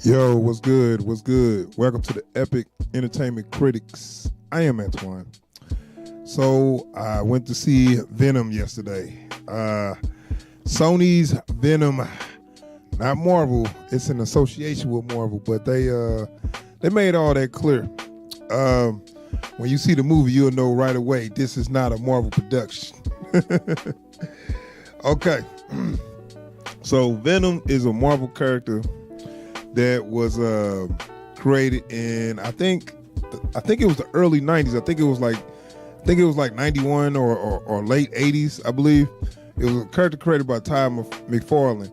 Yo, what's good? What's good? Welcome to the Epic Entertainment Critics. I am Antoine. So I went to see Venom yesterday. Sony's Venom, not Marvel. It's an association with Marvel, but they made all that clear. When you see the movie, you'll know right away this is not a Marvel production. Okay. So Venom is a Marvel character that was created in I think it was the early 90s. I think it was like 91 or late 80s, I believe. It was a character created by Ty McFarlane.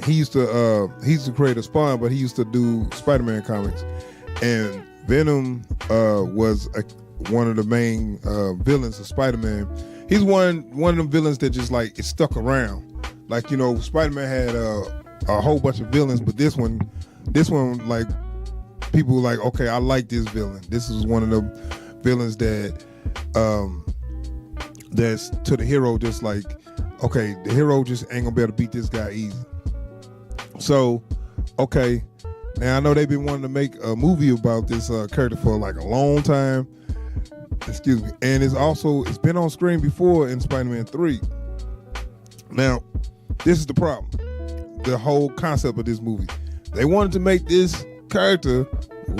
He used to create a Spawn, but he used to do Spider-Man comics. And Venom was one of the main villains of Spider-Man. He's one of them villains that just like is stuck around. Like, you know, Spider-Man had a whole bunch of villains, but this one, like, people were like, okay, I like this villain. This is one of the villains that that's to the hero just like, okay, the hero just ain't gonna be able to beat this guy easy. So, okay, now I know they've been wanting to make a movie about this character for like a long time. Excuse me. And it's been on screen before in Spider-Man 3. Now, this is the problem. The whole concept of this movie. They wanted to make this character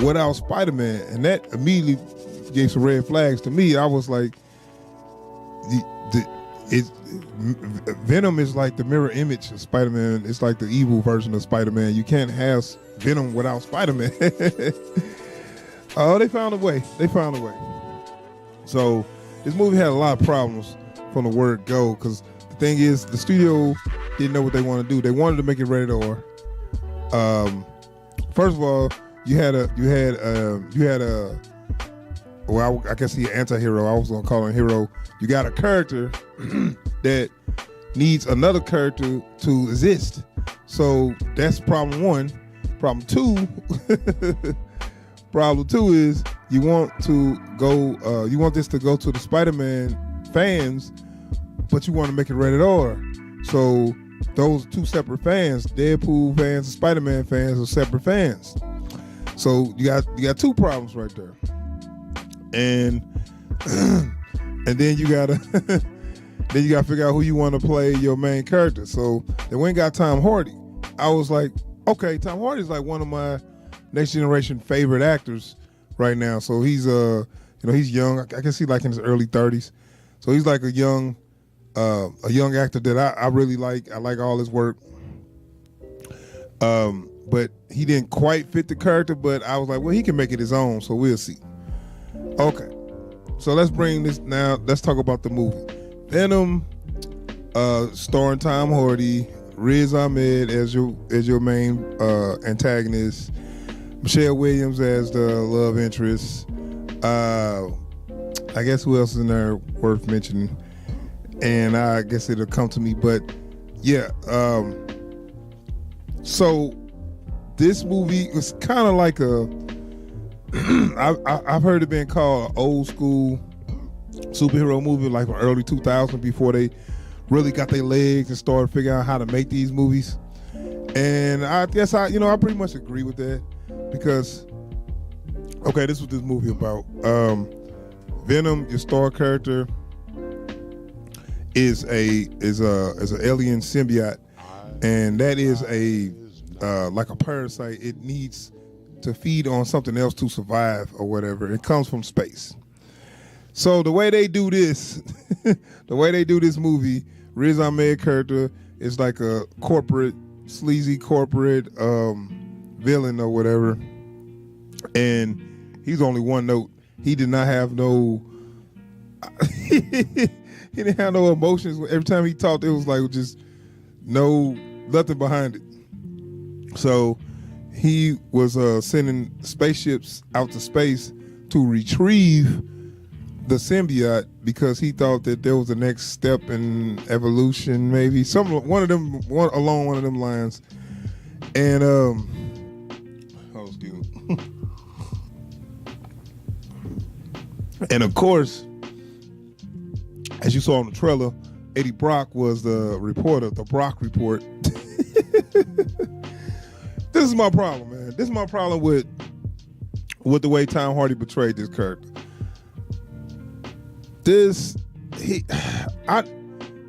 without Spider-Man, and that immediately gave some red flags to me. I was like, Venom is like the mirror image of Spider-Man. It's like the evil version of Spider-Man. You can't have Venom without Spider-Man. Oh, they found a way. So this movie had a lot of problems from the word go, because the thing is, the studio didn't know what they wanted to do. They wanted to make it rated R. First of all, you had a well, I guess he's an anti-hero. I was gonna call him a hero. You got a character that needs another character to exist. So that's problem one. Problem two is you want this to go to the Spider-Man fans, but you want to make it rated R. So those two separate fans, Deadpool fans and Spider-Man fans, are separate fans. So you got two problems right there. And and then you gotta figure out who you want to play your main character. So they went and got Tom Hardy. I was like, okay, Tom Hardy's like one of my next generation favorite actors right now. So he's he's young. I guess he's like in his early 30s. So he's like a young actor that I really like. I like all his work. But he didn't quite fit the character, but I was like, well, he can make it his own, so we'll see. Okay. So let's talk about the movie. Venom, starring Tom Hardy, Riz Ahmed as your main antagonist, Michelle Williams as the love interest. I guess who else is in there worth mentioning? And I guess it'll come to me, but yeah. So this movie was kind of like I've heard it being called an old school superhero movie, like from early 2000s, before they really got their legs and started figuring out how to make these movies. And I guess I pretty much agree with that, because okay, this is what this movie about. Venom, your star character, is an alien symbiote, and that is like a parasite. It needs to feed on something else to survive or whatever. It comes from space. So the way they do this, movie, Riz Ahmed character is like a sleazy corporate villain or whatever, and he's only one note. He did not have no. He didn't have no emotions. Every time he talked, it was like just nothing behind it. So he was sending spaceships out to space to retrieve the symbiote, because he thought that there was the next step in evolution, maybe along one of them lines. And excuse me. And of course, as you saw in the trailer, Eddie Brock was the reporter, the Brock Report. This this is my problem, man. This is my problem with the way Tom Hardy portrayed this character.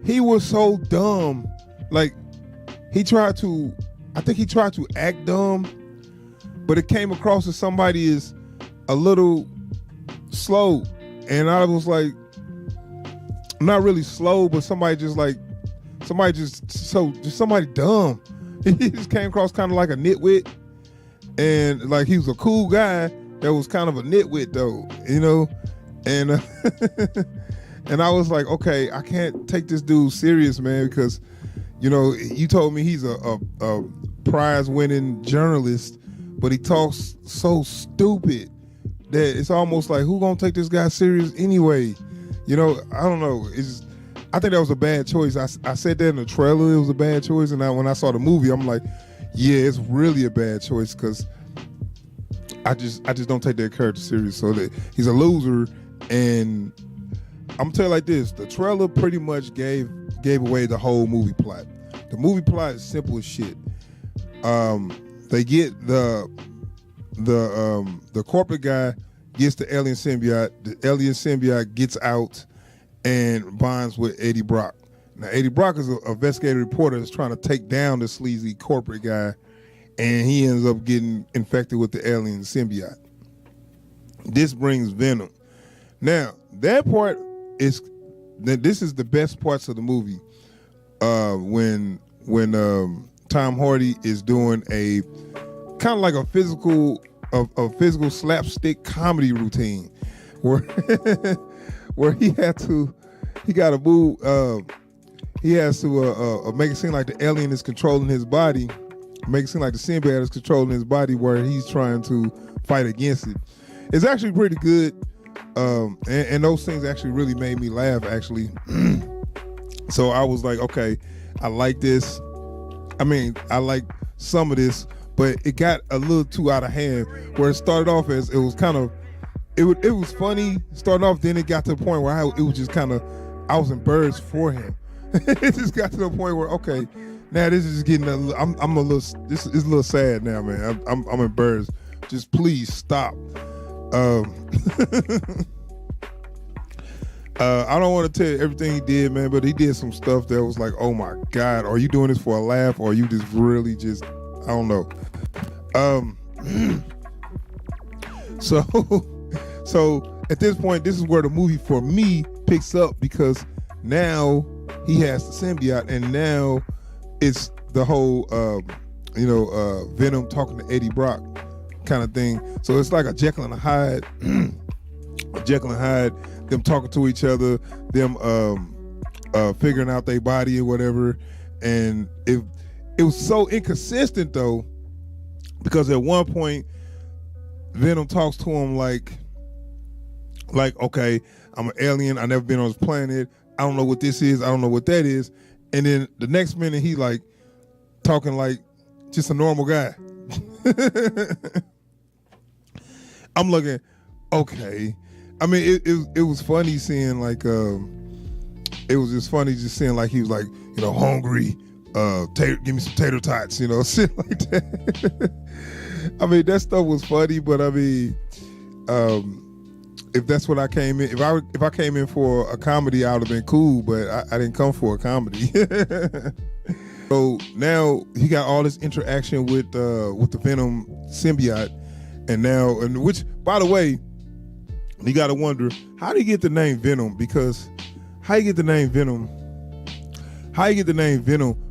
He was so dumb. Like, I think he tried to act dumb, but it came across as somebody is a little slow. And I was like, not really slow, but somebody dumb. He just came across kind of like a nitwit. And like, he was a cool guy that was kind of a nitwit though, you know? And and I was like, okay, I can't take this dude serious, man, because, you know, you told me he's a prize-winning journalist, but he talks so stupid that it's almost like, who gonna take this guy serious anyway? You know, I don't know. I think that was a bad choice. I said that in the trailer, it was a bad choice, and when I saw the movie, I'm like, yeah, it's really a bad choice, because I just don't take that character serious. So that he's a loser, and I'm gonna tell you like this: the trailer pretty much gave away the whole movie plot. The movie plot is simple as shit. They get the corporate guy gets the alien symbiote. The alien symbiote gets out and bonds with Eddie Brock. Now, Eddie Brock is an investigative reporter that's trying to take down the sleazy corporate guy, and he ends up getting infected with the alien symbiote. This brings Venom. Now, that part is, this is the best parts of the movie. When Tom Hardy is doing a kind of like a physical slapstick comedy routine, where where he has to move. He has to make it seem like the alien is controlling his body, make it seem like the symbiote is controlling his body, where he's trying to fight against it. It's actually pretty good, and those things actually really made me laugh, actually. So I was like, okay, I like this. I mean, I like some of this, but it got a little too out of hand, where it started off as it was kind of, it was funny starting off, then it got to the point where it was just kind of, I was embarrassed for him. It just got to the point where, okay, now this is getting I'm a little, this is a little sad now, man. I'm embarrassed. Just please stop. I don't want to tell you everything he did, man, but he did some stuff that was like, oh my God, are you doing this for a laugh, or are you just really just, I don't know. So at this point, this is where the movie for me picks up, because now he has the symbiote, and now it's the whole Venom talking to Eddie Brock kind of thing. So it's like a Jekyll and Hyde, them talking to each other, them figuring out their body or whatever. And it was so inconsistent though, because at one point Venom talks to him like, okay, I'm an alien, I've never been on this planet, I don't know what this is, I don't know what that is. And then the next minute he like talking like just a normal guy. I'm looking, okay. I mean, it was funny seeing like, it was just funny just seeing like he was like, you know, hungry, give me some tater tots, you know, shit like that. I mean, that stuff was funny, but I mean, if that's what I came in, if I came in for a comedy, I would have been cool, but I didn't come for a comedy. So now he got all this interaction with the Venom symbiote, and which, by the way, you got to wonder, how do you get the name Venom? Because how you get the name Venom?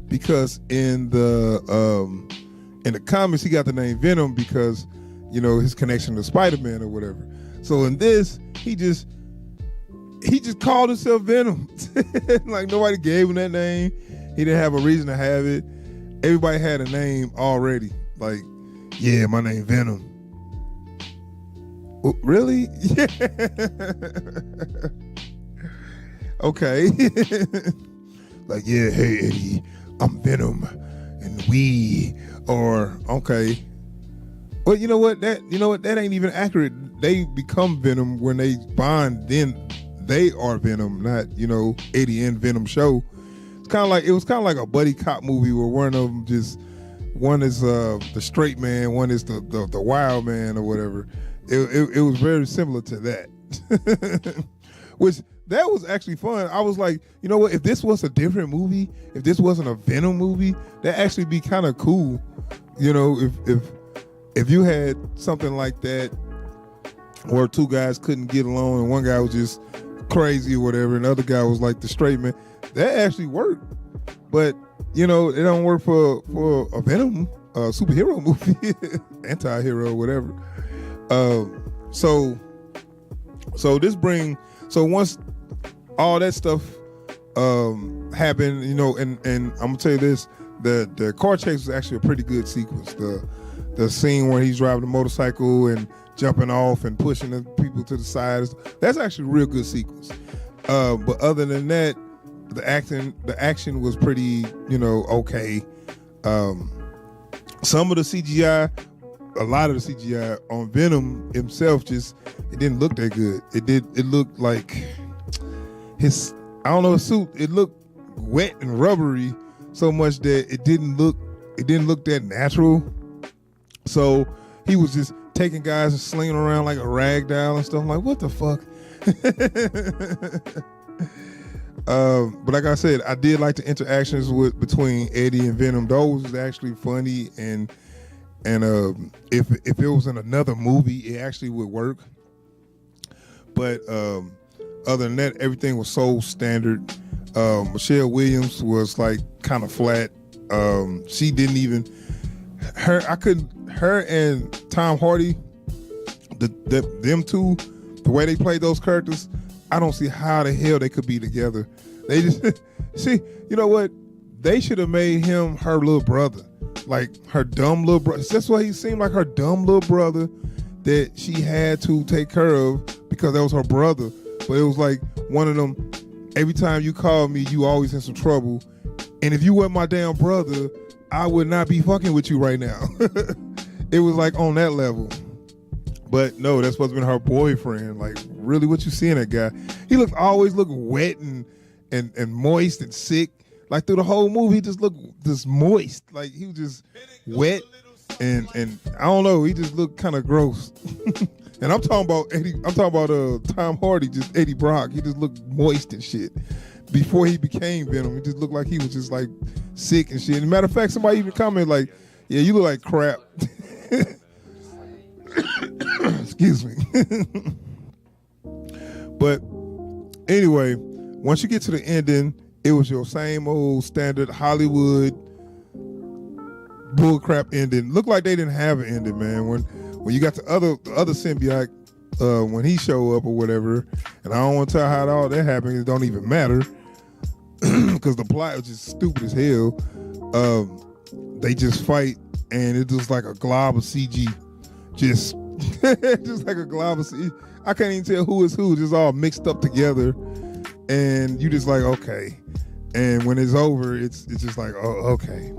Because in the comics, he got the name Venom because, you know, his connection to Spider-Man or whatever. So in this, he just called himself Venom. Like, nobody gave him that name. He didn't have a reason to have it. Everybody had a name already. Like, yeah, my name Venom. Oh, really? Yeah. Okay. Like, yeah, hey Eddie, I'm Venom, and okay. Well, you know what? That ain't even accurate. They become Venom when they bond. Then they are Venom, not, you know, Eddie and Venom show. It was kind of like a buddy cop movie where one of them just one is the straight man, one is the wild man or whatever. It was very similar to that, which that was actually fun. I was like, you know what? If this was a different movie, if this wasn't a Venom movie, that actually be kind of cool. You know, if you had something like that, where two guys couldn't get along and one guy was just crazy or whatever, and the other guy was like the straight man, that actually worked. But you know, it don't work for a Venom superhero movie, anti-hero, whatever. So once all that stuff happened, you know, and I'm gonna tell you this, the car chase was actually a pretty good sequence. The scene where he's driving the motorcycle and jumping off and pushing the people to the sides, that's actually a real good sequence. But other than that, the action was pretty, you know, okay. Some of the CGI, a lot of the CGI on Venom himself, it didn't look that good. It looked like his suit, it looked wet and rubbery so much that it didn't look that natural. So he was just taking guys and slinging around like a rag doll and stuff. I'm like, what the fuck? But like I said, I did like the interactions between Eddie and Venom. Those was actually funny, and if it was in another movie, it actually would work. But other than that, everything was so standard. Michelle Williams was like kind of flat. She didn't even her and Tom Hardy, them two, the way they played those characters, I don't see how the hell they could be together. They just see, you know what? They should have made him her little brother, like her dumb little brother. That's why he seemed like her dumb little brother that she had to take care of because that was her brother. But it was like one of them. Every time you call me, you always in some trouble. And if you weren't my damn brother, I would not be fucking with you right now. It was like on that level. But no, that's supposed to be her boyfriend. Like, really, what you see in that guy? He always looked wet and moist and sick. Like through the whole movie, he just looked just moist. Like he was just wet and I don't know. He just looked kind of gross. And I'm talking about Eddie. I'm talking about Tom Hardy, just Eddie Brock. He just looked moist and shit. Before he became Venom, he just looked like he was just like sick and shit. As a matter of fact, somebody even commented like, "Yeah, you look like crap." Excuse me. But anyway, once you get to the ending, it was your same old standard Hollywood bullcrap ending. Looked like they didn't have an ending, man. When you got the other symbiote, when he show up or whatever, and I don't want to tell how all that happened. It don't even matter because the plot was just stupid as hell. They just fight, and it's just like a glob of CG, just like a glob of CG. I can't even tell who is who. Just all mixed up together, and you just like, okay. And when it's over, it's just like, oh, okay.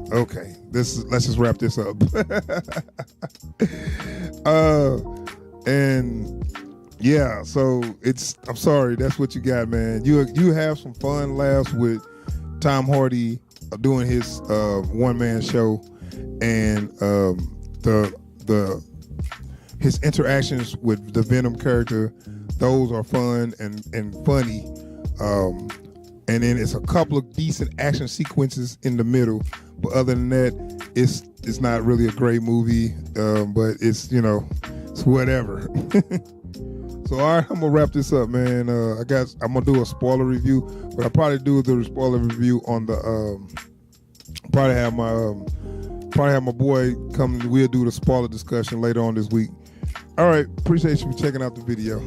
Let's just wrap this up. And yeah, so I'm sorry, that's what you got, man. You have some fun laughs with Tom Hardy doing his one-man show, and his interactions with the Venom character, those are fun and funny. And then it's a couple of decent action sequences in the middle, but other than that, it's not really a great movie. But it's, you know, it's whatever. So all right, I'm gonna wrap this up, man. I'm gonna do a spoiler review, but I'll probably do the spoiler review on the probably have my boy come. We'll do the spoiler discussion later on this week. All right, appreciate you for checking out the video.